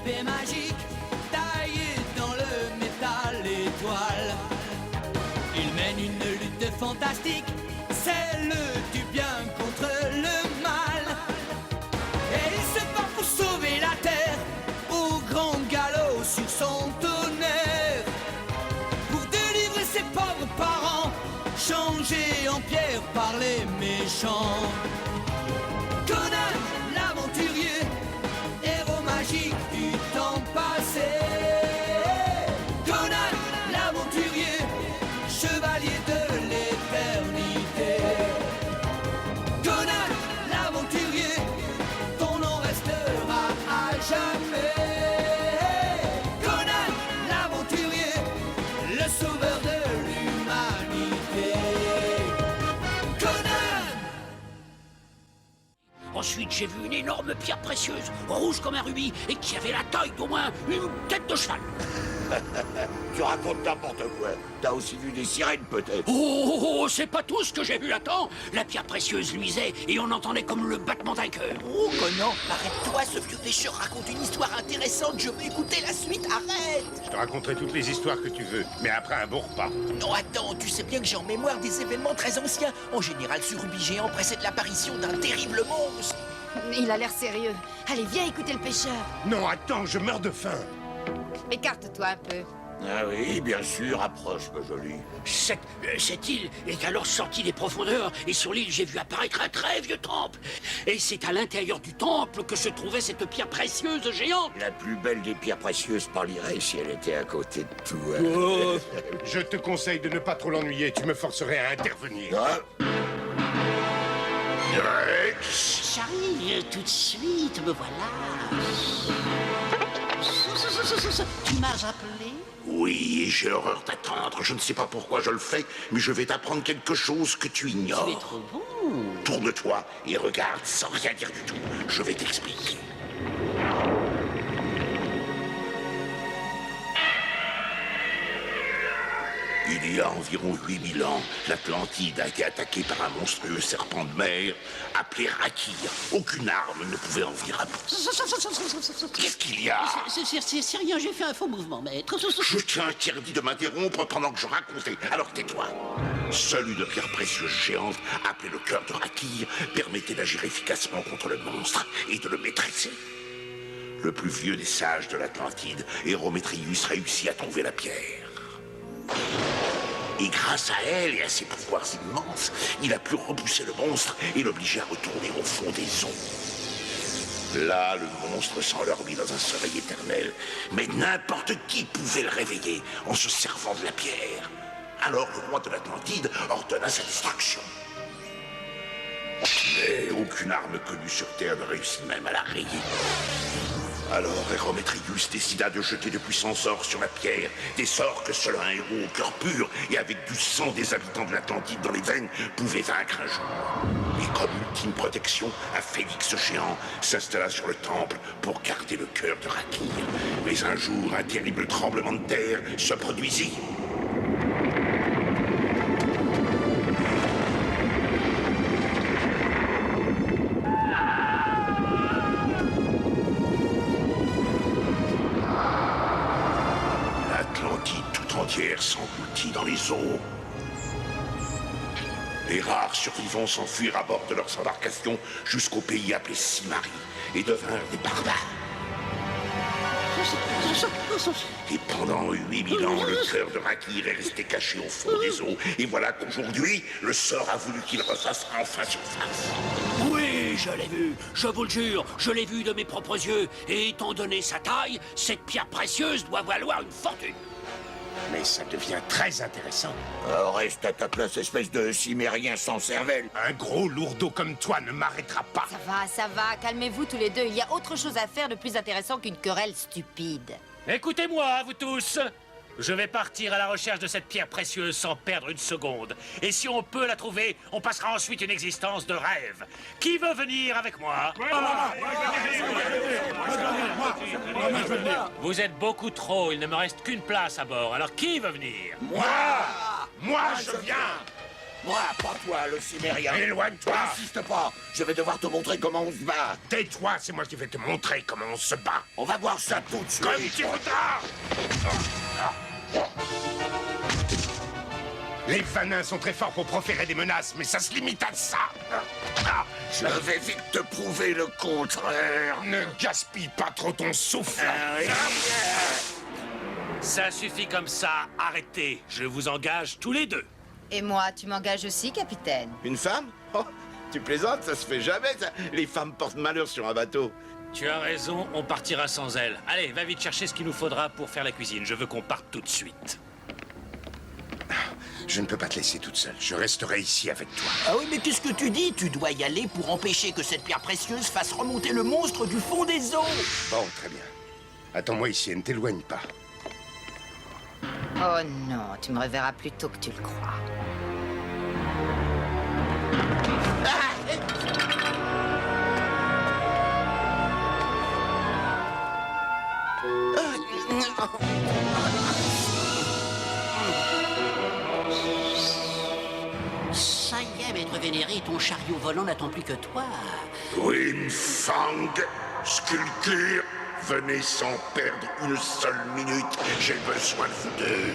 épée magique, taillée dans le métal étoile. Il mène une lutte fantastique, celle du bien contre le mal. Et il se bat pour sauver la terre, au grand galop sur son tonnerre. Pour délivrer ses pauvres parents, changés en pierre par les méchants. Conan, l'aventurier, héros magique du temps passé. Conan, l'aventurier, chevalier de l'éternité. Conan, l'aventurier, ton nom restera à jamais. Conan, l'aventurier, le sauveur de l'humanité. Conan! Ensuite, j'ai vu une énorme pierre précieuse, rouge comme un rubis, et qui avait la taille d'au moins une tête de cheval. Tu racontes n'importe quoi. T'as aussi vu des sirènes, peut-être? Oh, c'est pas tout ce que j'ai vu, attends. La pierre précieuse luisait, et on entendait comme le battement d'un cœur. Oh, Conan, arrête-toi, ce vieux pêcheur raconte une histoire intéressante, je veux écouter la suite, arrête! Je te raconterai toutes les histoires que tu veux, mais après un bon repas. Non, attends, tu sais bien que j'ai en mémoire des événements très anciens. En général, ce rubis géant précède l'apparition d'un terrible monstre. Il a l'air sérieux. Allez, viens écouter le pêcheur. Non, attends, je meurs de faim. Écarte-toi un peu. Ah oui, bien sûr, approche, ma jolie. Cette île est alors sortie des profondeurs, et sur l'île, j'ai vu apparaître un très vieux temple. Et c'est à l'intérieur du temple que se trouvait cette pierre précieuse géante. La plus belle des pierres précieuses parlerait si elle était à côté de toi. Oh, je te conseille de ne pas trop l'ennuyer, tu me forcerais à intervenir. Ah. J'arrive tout de suite, me voilà. Tu m'as appelé? Oui, j'ai horreur d'attendre. Je ne sais pas pourquoi je le fais, mais je vais t'apprendre quelque chose que tu ignores. Tu es trop bon. Tourne-toi et regarde sans rien dire du tout. Je vais t'expliquer. Il y a environ 8000 ans, l'Atlantide a été attaquée par un monstrueux serpent de mer appelé Rakir. Aucune arme ne pouvait en venir à bout. Qu'est-ce qu'il y a? C'est rien, j'ai fait un faux mouvement, maître. Je t'interdis de m'interrompre pendant que je racontais, alors tais-toi. Seule une pierre précieuse géante, appelée le cœur de Rakir, permettait d'agir efficacement contre le monstre et de le maîtriser. Le plus vieux des sages de l'Atlantide, Hérométrius, réussit à trouver la pierre. Et grâce à elle et à ses pouvoirs immenses, il a pu repousser le monstre et l'obliger à retourner au fond des eaux. Là, le monstre s'endormit dans un sommeil éternel, mais n'importe qui pouvait le réveiller en se servant de la pierre. Alors le roi de l'Atlantide ordonna sa destruction. Mais aucune arme connue sur Terre ne réussit même à la rayer. Alors Hérométrius décida de jeter de puissants sorts sur la pierre, des sorts que seul un héros au cœur pur et avec du sang des habitants de l'Atlantide dans les veines pouvait vaincre un jour. Et comme ultime protection, un phénix géant s'installa sur le temple pour garder le cœur de Rakir. Mais un jour, un terrible tremblement de terre se produisit. S'engloutit dans les eaux. Les rares survivants s'enfuirent à bord de leurs embarcations jusqu'au pays appelé Simari et devinrent des barbares. Et pendant 8000 ans, le cœur de Rakir est resté caché au fond des eaux. Et voilà qu'aujourd'hui, le sort a voulu qu'il refasse enfin surface. Oui, je l'ai vu, je vous le jure, je l'ai vu de mes propres yeux. Et étant donné sa taille, cette pierre précieuse doit valoir une fortune. Mais ça devient très intéressant. Reste à ta place, espèce de cimérien sans cervelle. Un gros lourdeau comme toi ne m'arrêtera pas. Ça va, calmez-vous tous les deux. Il y a autre chose à faire de plus intéressant qu'une querelle stupide. Écoutez-moi, vous tous. Je vais partir à la recherche de cette pierre précieuse sans perdre une seconde. Et si on peut la trouver, on passera ensuite une existence de rêve. Qui veut venir avec moi? Vous êtes beaucoup trop, il ne me reste qu'une place à bord. Alors qui veut venir? Moi, je viens. Moi, pas toi, le cimérien. Éloigne-toi. N'insiste pas. Je vais devoir te montrer comment on se bat. Tais-toi, c'est moi qui vais te montrer comment on se bat. On va voir ça tout de suite. Comme tu voudras. Les vanins sont très forts pour proférer des menaces, mais ça se limite à ça. Je vais vite te prouver le contraire. Ne gaspille pas trop ton souffle. Ça suffit comme ça, arrêtez. Je vous engage tous les deux. Et moi, tu m'engages aussi, capitaine? Une femme? Oh, tu plaisantes, ça se fait jamais, ça. Les femmes portent malheur sur un bateau. Tu as raison, on partira sans elle. Allez, va vite chercher ce qu'il nous faudra pour faire la cuisine. Je veux qu'on parte tout de suite. Je ne peux pas te laisser toute seule. Je resterai ici avec toi. Ah oui, mais qu'est-ce que tu dis? Tu dois y aller pour empêcher que cette pierre précieuse fasse remonter le monstre du fond des eaux. Bon, très bien. Attends-moi ici et ne t'éloigne pas. Oh non, tu me reverras plus tôt que tu le crois. Ça y est, maître vénéré, ton chariot volant n'attend plus que toi. Wim Fang, Skulkur, venez sans perdre une seule minute. J'ai besoin de vous deux.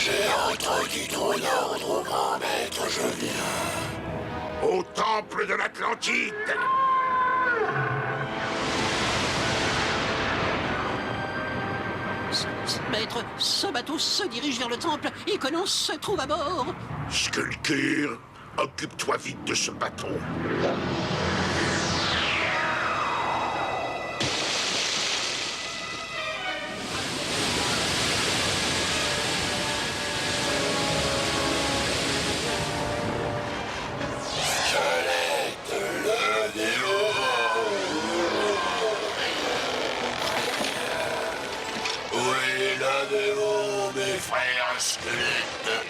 J'ai entendu ton ordre, grand maître, je viens. Au temple de l'Atlantide. Maître, ce bateau se dirige vers le temple. Iconos se trouve à bord. Skulkur, occupe-toi vite de ce bateau.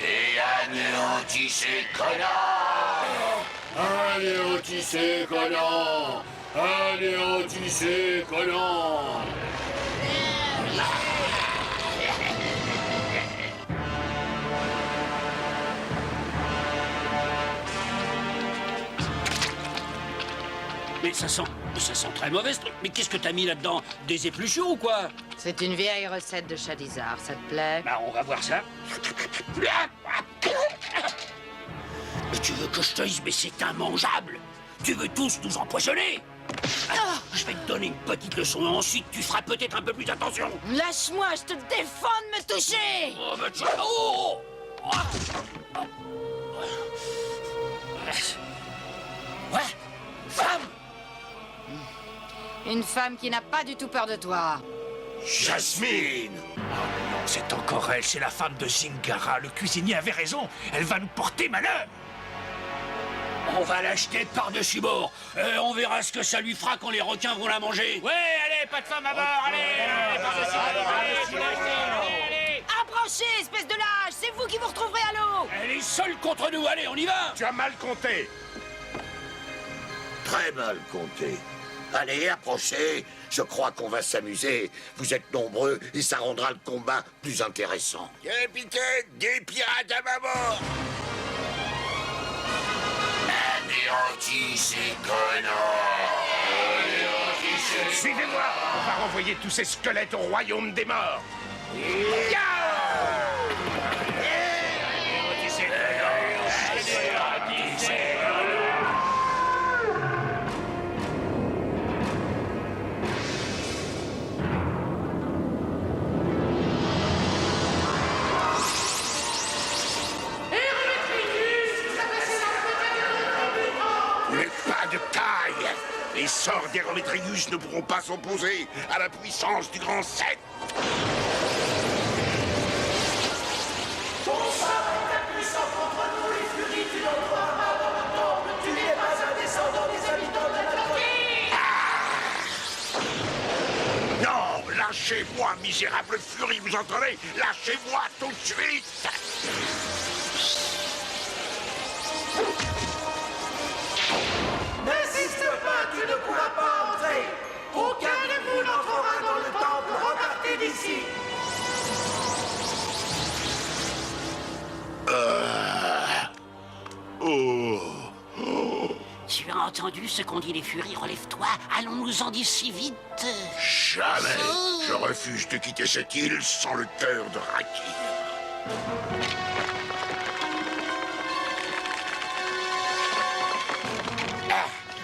Et anéantissez Conan! Anéantissez Conan! Anéantissez Conan! Mais ça sent très mauvais ce truc. Mais qu'est-ce que t'as mis là-dedans? Des épluchures ou quoi? C'est une vieille recette de Chalizard, ça te plaît? Bah, on va voir ça. Mais tu veux que je te dise, mais c'est immangeable. Tu veux tous nous empoisonner? Ah, je vais te donner une petite leçon et ensuite tu feras peut-être un peu plus attention. Lâche-moi, je te défends de me toucher! Oh, bah tiens, oh! Ouais, femme! Une femme qui n'a pas du tout peur de toi. Jasmine! Non, c'est encore elle, c'est la femme de Zingara. Le cuisinier avait raison, elle va nous porter malheur. On va l'acheter par-dessus bord. On verra ce que ça lui fera quand les requins vont la manger. Ouais, allez, pas de femme à bord, allez, par-dessus bord, allez, vous l'achetez, allez. Approchez, espèce de lâche! C'est vous qui vous retrouverez à l'eau! Elle est seule contre nous, allez, on y va! Tu as mal compté. Très mal compté. Allez, approchez. Je crois qu'on va s'amuser. Vous êtes nombreux et ça rendra le combat plus intéressant. Capitaine, des pirates à ma mort! Anéantissez Conan! Anéantissez... Suivez-moi. On va renvoyer tous ces squelettes au royaume des morts. Les sorts d'Hérométrius ne pourront pas s'opposer à la puissance du grand 7. Ton sort est impuissant contre nous, les furies du notre armada dans le temple. Tu n'es pas un descendant des habitants de la Non, lâchez-moi, misérable furie, vous entendez? Lâchez-moi tout de suite. Tu as entendu ce qu'ont dit les furies? Relève-toi, allons-nous-en d'ici vite. Jamais. Je refuse de quitter cette île sans le cœur de Rakir.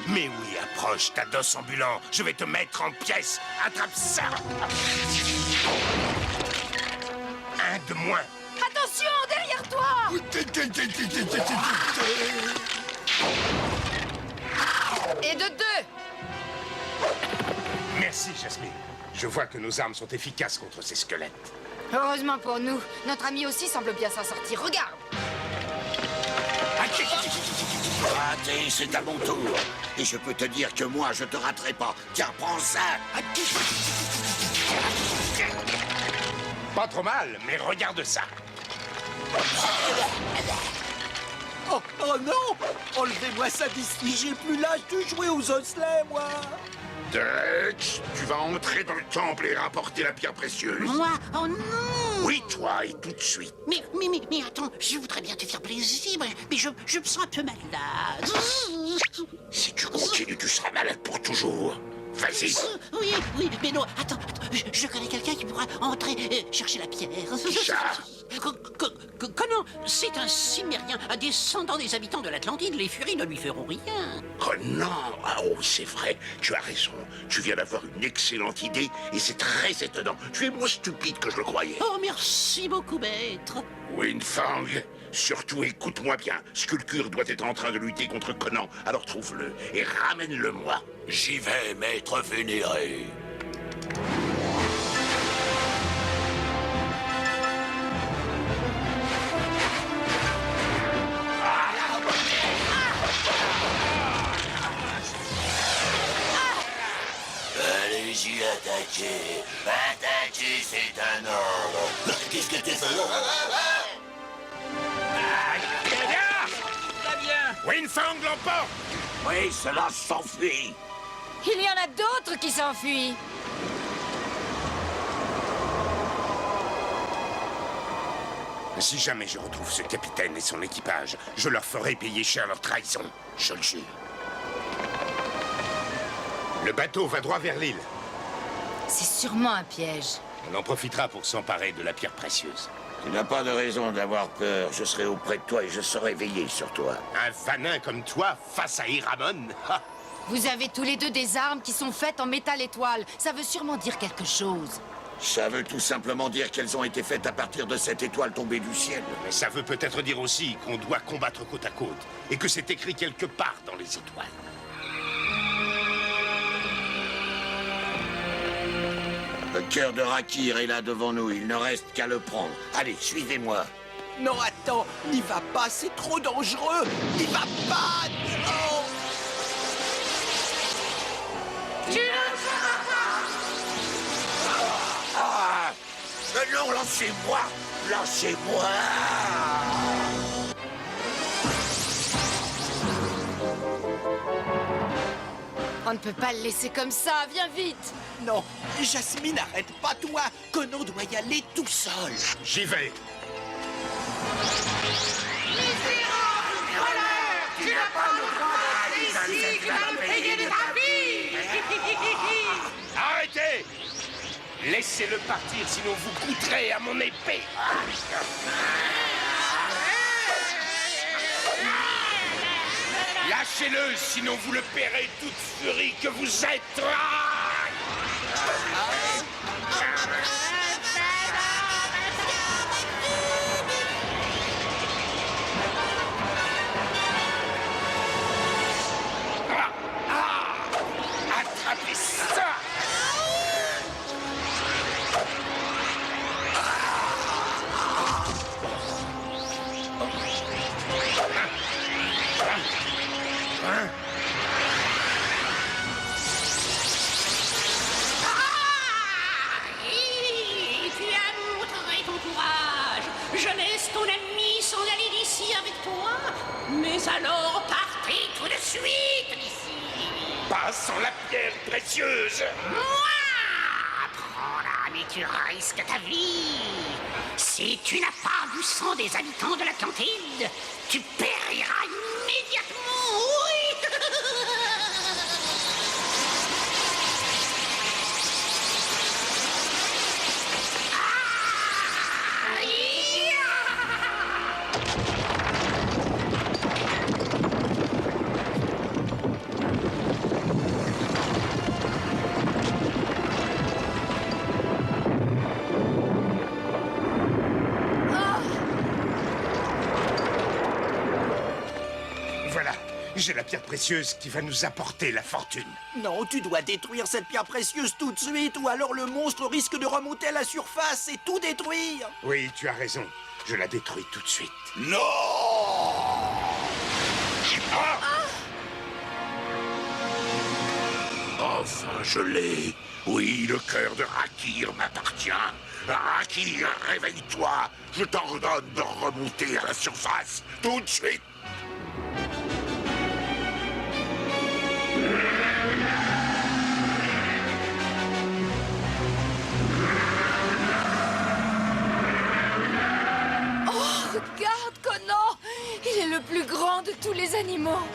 Mais oui, approche, ta dos ambulant. Je vais te mettre en pièces. Attrape ça. Un de moins. Attention, derrière toi! Et de 2! Merci, Jasmine. Je vois que nos armes sont efficaces contre ces squelettes. Heureusement pour nous, notre ami aussi semble bien s'en sortir. Regarde! Raté, c'est à mon tour. Et je peux te dire que moi, je te raterai pas. Tiens, prends ça. Pas trop mal, mais regarde ça. Oh non! Enlevez-moi ça d'ici, j'ai plus l'âge de jouer aux osselets, moi! Dex, tu vas entrer dans le temple et rapporter la pierre précieuse. Moi? Oh non! Oui, toi, et tout de suite. Mais attends, je voudrais bien te faire plaisir, mais je me sens un peu malade. Si tu continues, tu seras malade pour toujours. Vas-y. Oui, mais non, attends, je connais quelqu'un qui pourra entrer chercher la pierre. Ça. Conan, c'est un Cimérien, un descendant des habitants de l'Atlantide. Les furies ne lui feront rien. Oh non. Ah, oh, c'est vrai. Tu as raison. Tu viens d'avoir une excellente idée et c'est très étonnant. Tu es moins stupide que je le croyais. Oh, merci beaucoup, maître. Windfang, surtout écoute-moi bien. Skulkur doit être en train de lutter contre Conan. Alors trouve-le et ramène-le-moi. J'y vais, maître vénéré. Allez-y, attaquez. Attaquez, c'est un ordre. Qu'est-ce que tu fais? Windfang l'emporte. Oui, cela s'enfuit. Il y en a d'autres qui s'enfuient! Si jamais je retrouve ce capitaine et son équipage, je leur ferai payer cher leur trahison. Je le jure. Le bateau va droit vers l'île. C'est sûrement un piège. On en profitera pour s'emparer de la pierre précieuse. Tu n'as pas de raison d'avoir peur. Je serai auprès de toi et je saurai veiller sur toi. Un vanin comme toi face à Iramon? Ha! Vous avez tous les deux des armes qui sont faites en métal étoile. Ça veut sûrement dire quelque chose. Ça veut tout simplement dire qu'elles ont été faites à partir de cette étoile tombée du ciel. Mais ça veut peut-être dire aussi qu'on doit combattre côte à côte et que c'est écrit quelque part dans les étoiles. Le cœur de Rakir est là devant nous. Il ne reste qu'à le prendre. Allez, suivez-moi. Non, attends, n'y va pas, c'est trop dangereux! N'y va pas! Non! Ah! Non, lâchez-moi! Lâchez-moi! On ne peut pas le laisser comme ça, viens vite! Non, Jasmine, arrête pas, toi! Conan doit y aller tout seul! J'y vais. Tu n'as pas le droit d'être ici, tu vas me payer de ta vie. Arrêtez! Laissez-le partir, sinon vous goûterez à mon épée. Lâchez-le, sinon vous le paierez toute furie que vous êtes. Attrapez ça! Tu as montré ton courage. Je laisse ton ami s'en aller d'ici avec toi. Mais alors, partez tout de suite d'ici. Pas sans la pierre précieuse. Moi, prends la mais tu risques ta vie. Si tu n'as pas du sang des habitants de l'Atlantide, tu périras immédiatement, oui. Voilà, j'ai la pierre précieuse qui va nous apporter la fortune. Non, tu dois détruire cette pierre précieuse tout de suite, ou alors le monstre risque de remonter à la surface et tout détruire. Oui, tu as raison. Je la détruis tout de suite. Non! Enfin, je l'ai. Oui, le cœur de Rakir m'appartient. Rakir, réveille-toi. Je t'ordonne de remonter à la surface tout de suite. Regarde, Conan! Il est le plus grand de tous les animaux.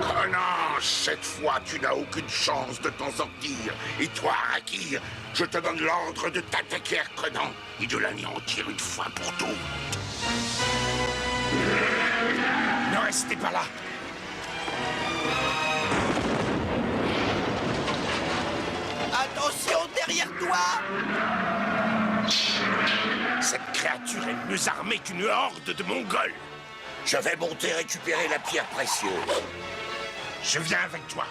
Conan, cette fois, tu n'as aucune chance de t'en sortir. Et toi, Rakir, je te donne l'ordre de t'attaquer à Conan et de l'anéantir une fois pour toutes. Ne restez pas là. Attention, derrière toi! Cette créature est mieux armée qu'une horde de Mongols. Je vais monter récupérer la pierre précieuse. Je viens avec toi.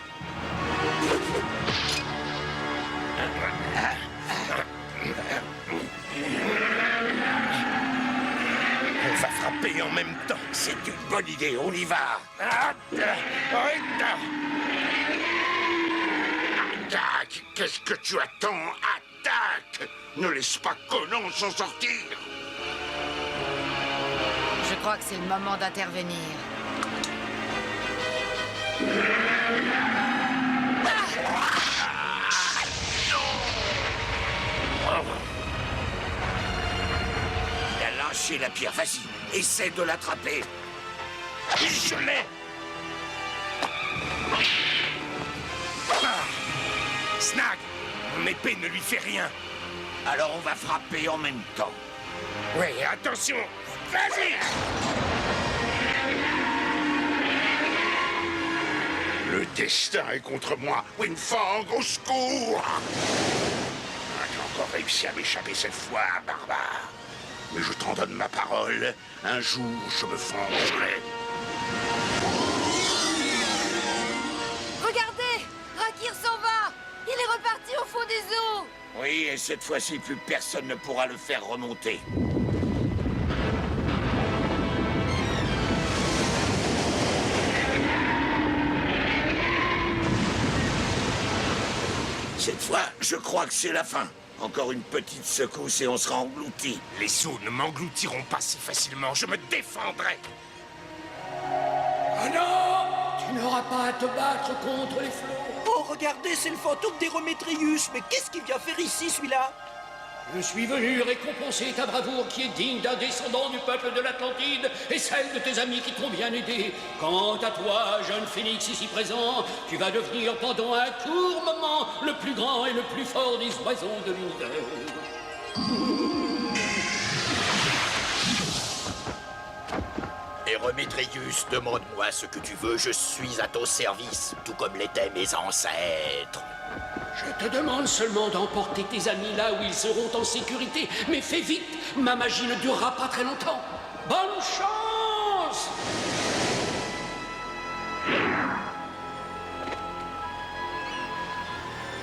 On va frapper en même temps. C'est une bonne idée, on y va. Attaque! Qu'est-ce que tu attends? Attaque! Ne laisse pas Conan s'en sortir! Je crois que c'est le moment d'intervenir. Il a lâché la pierre, vas-y, essaie de l'attraper. Je l'ai. Snag, mon épée ne lui fait rien. Alors on va frapper en même temps. Oui, attention. Vas-y. Le destin est contre moi. Wingfang, au secours! J'ai encore réussi à m'échapper cette fois, barbare. Mais je t'en donne ma parole. Un jour, je me vengerai. Regardez! Rakir s'en va! Il est reparti au fond des eaux! Oui, et cette fois-ci, plus personne ne pourra le faire remonter. Cette fois, je crois que c'est la fin. Encore une petite secousse et on sera englouti. Les sauts ne m'engloutiront pas si facilement. Je me défendrai. Oh non! Tu n'auras pas à te battre contre les flots. Oh, regardez, c'est le fantôme d'Hérométrius. Mais qu'est-ce qu'il vient faire ici, celui-là? Je suis venu récompenser ta bravoure qui est digne d'un descendant du peuple de l'Atlantide et celle de tes amis qui t'ont bien aidé. Quant à toi, jeune phénix ici présent, tu vas devenir pendant un court moment le plus grand et le plus fort des oiseaux de l'univers. Hérométrius, demande-moi ce que tu veux, je suis à ton service, tout comme l'étaient mes ancêtres. Je te demande seulement d'emporter tes amis là où ils seront en sécurité. Mais fais vite, ma magie ne durera pas très longtemps. Bonne chance!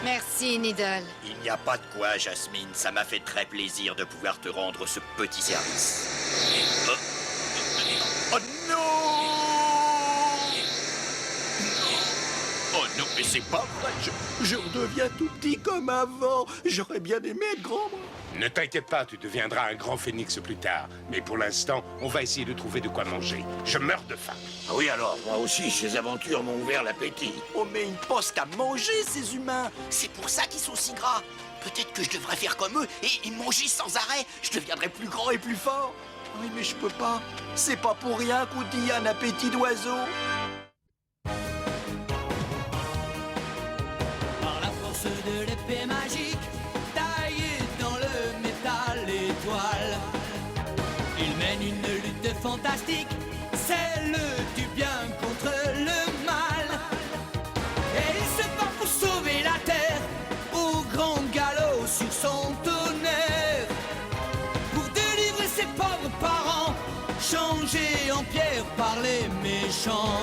Merci, Needle. Il n'y a pas de quoi, Jasmine, ça m'a fait très plaisir de pouvoir te rendre ce petit service. Oh non! Oh non, mais c'est pas vrai, je redeviens tout petit comme avant. J'aurais bien aimé être grand, moi. Ne t'inquiète pas, tu deviendras un grand phénix plus tard. Mais pour l'instant, on va essayer de trouver de quoi manger. Je meurs de faim. Ah oui, alors, moi aussi, ces aventures m'ont ouvert l'appétit. Oh, mais ils ne pensent qu'à manger, ces humains. C'est pour ça qu'ils sont si gras. Peut-être que je devrais faire comme eux et manger sans arrêt. Je deviendrai plus grand et plus fort. Oui, mais je peux pas. C'est pas pour rien qu'on dit un appétit d'oiseau. Par la force de l'épée magique, taillée dans le métal étoile, il mène une lutte fantastique, celle du bien contre le mal. Et il se bat pour sauver la terre, au grand galop sur son tonnerre, pour délivrer ses pauvres parents, changés en pierre par les méchants.